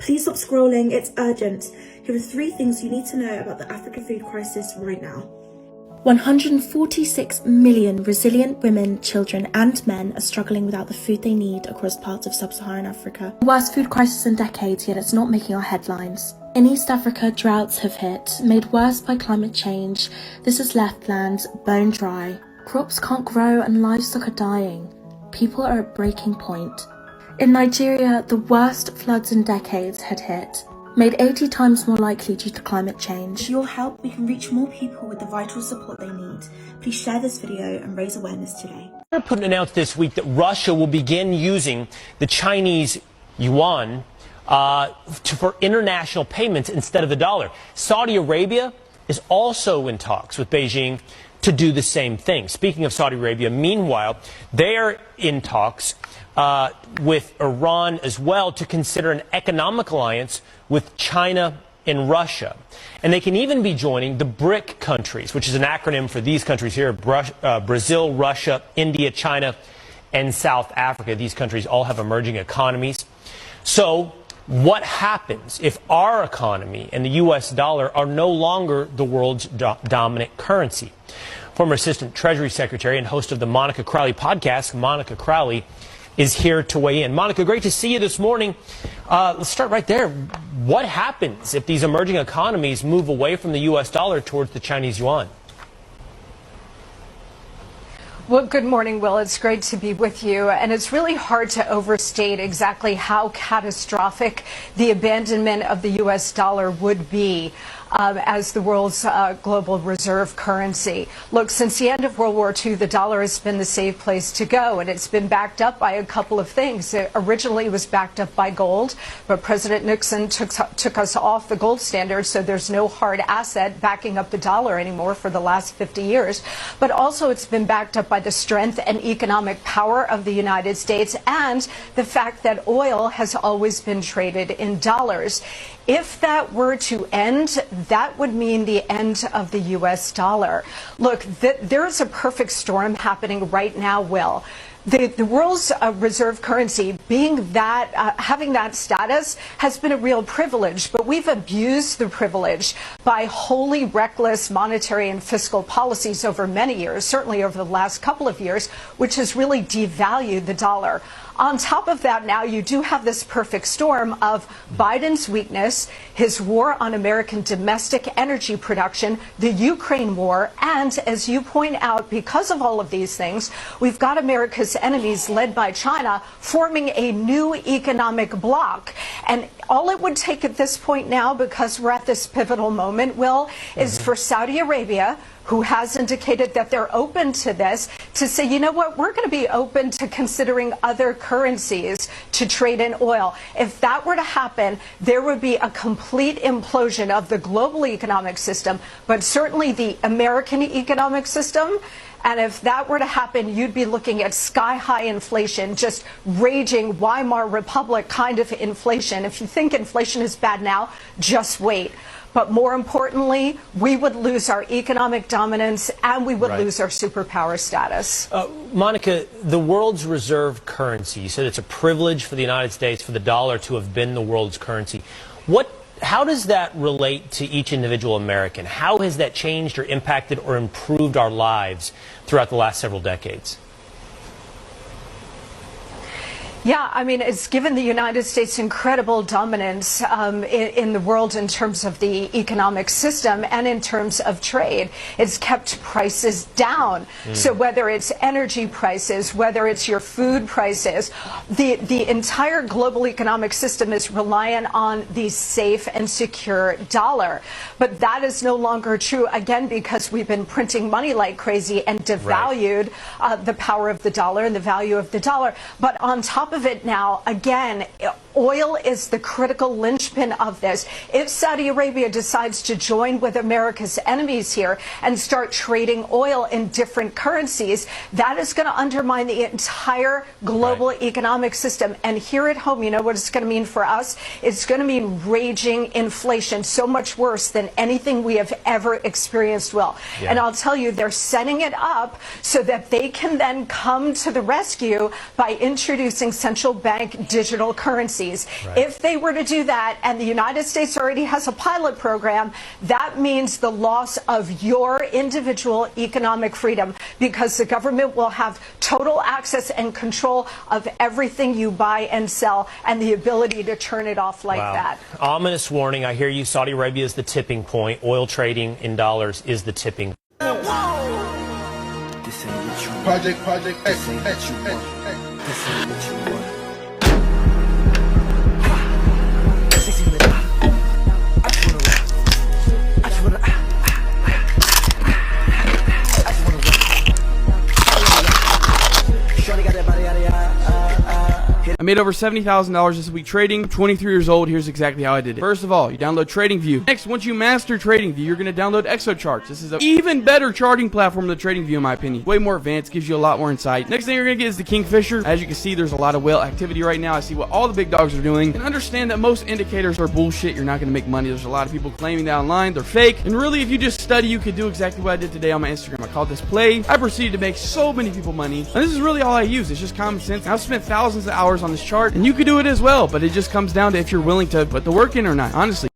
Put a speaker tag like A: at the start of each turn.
A: Please stop scrolling, it's urgent. Here are 3 things you need to know about the Africa food crisis right now. 146 million resilient women, children and men are struggling without the food they need across parts of sub-Saharan Africa. The worst food crisis in decades, yet it's not making our headlines. In East Africa, droughts have hit, made worse by climate change. This has left lands bone dry. Crops can't grow and livestock are dying. People are at breaking point. In Nigeria, the worst floods in decades had hit, made 80 times more likely due to climate change. With your help, we can reach more people with the vital support they need. Please share this video and raise awareness today.
B: Putin announced this week that Russia will begin using the Chinese yuan for international payments instead of the dollar. Saudi Arabia is also in talks with Beijing to do the same thing. Speaking of Saudi Arabia, meanwhile, they are in talks with Iran as well to consider an economic alliance with China and Russia. And they can even be joining the BRIC countries, which is an acronym for these countries here, Brazil, Russia, India, China, and South Africa. These countries all have emerging economies. So what happens if our economy and the U.S. dollar are no longer the world's dominant currency? Former Assistant Treasury Secretary and host of the Monica Crowley podcast, Monica Crowley, is here to weigh in. Monica, great to see you this morning. Let's start right there. What happens if these emerging economies move away from the U.S. dollar towards the Chinese yuan?
C: Well, good morning, Will. It's great to be with you. And it's really hard to overstate exactly how catastrophic the abandonment of the U.S. dollar would be as the world's global reserve currency. Look, since the end of World War II, the dollar has been the safe place to go, and it's been backed up by a couple of things. It originally was backed up by gold, but President Nixon took us off the gold standard, so there's no hard asset backing up the dollar anymore for the last 50 years. But also it's been backed up by the strength and economic power of the United States and the fact that oil has always been traded in dollars. If that were to end, that would mean the end of the U.S. dollar. Look, there is a perfect storm happening right now, Will. The world's reserve currency, being that, having that status has been a real privilege, but we've abused the privilege by wholly reckless monetary and fiscal policies over many years, certainly over the last couple of years, which has really devalued the dollar. On top of that, now you do have this perfect storm of Biden's weakness, his war on American domestic energy production, the Ukraine war, and as you point out, because of all of these things, we've got America's enemies led by China forming a new economic bloc. And all it would take at this point now, because we're at this pivotal moment, Will, is for Saudi Arabia, who has indicated that they're open to this, to say, you know what, we're going to be open to considering other currencies to trade in oil. If that were to happen, there would be a complete implosion of the global economic system, but certainly the American economic system. And if that were to happen, you'd be looking at sky-high inflation, just raging Weimar Republic kind of inflation. If you think inflation is bad now, just wait. But more importantly, we would lose our economic dominance and we would lose our superpower status.
B: Monica, the world's reserve currency, you said it's a privilege for the United States for the dollar to have been the world's currency. How does that relate to each individual American? How has that changed or impacted or improved our lives throughout the last several decades?
C: Yeah, I mean, it's given the United States incredible dominance in the world in terms of the economic system and in terms of trade. It's kept prices down. So whether it's energy prices, whether it's your food prices, the entire global economic system is reliant on the safe and secure dollar. But that is no longer true, again, because we've been printing money like crazy and devalued the power of the dollar and the value of the dollar. But on top of it now, again, oil is the critical linchpin of this. If Saudi Arabia decides to join with America's enemies here and start trading oil in different currencies, that is going to undermine the entire global economic system. And here at home, you know what it's going to mean for us? It's going to mean raging inflation, so much worse than anything we have ever experienced, Will. And I'll tell you, they're setting it up so that they can then come to the rescue by introducing central bank digital currency. fees. If they were to do that, and the United States already has a pilot program, that means the loss of your individual economic freedom, because the government will have total access and control of everything you buy and sell, and the ability to turn it off like that.
B: Ominous warning. I hear you. Saudi Arabia is the tipping point. Oil trading in dollars is the tipping point.
D: Project X. This ain't what you want.
E: I made over $70,000 this week trading. I'm 23 years old. Here's exactly how I did it. First of all, you download TradingView. Next, once you master TradingView, you're going to download ExoCharts. This is an even better charting platform than TradingView, in my opinion. Way more advanced, gives you a lot more insight. Next thing you're going to get is the Kingfisher. As you can see, there's a lot of whale activity right now. I see what all the big dogs are doing. And understand that most indicators are bullshit. You're not going to make money. There's a lot of people claiming that online. They're fake. And really, if you just study, you could do exactly what I did today on my Instagram. I called this play. I proceeded to make so many people money. And this is really all I use. It's just common sense. I've spent thousands of hours on this chart, and you could do it as well, but it just comes down to if you're willing to put the work in or not. Honestly,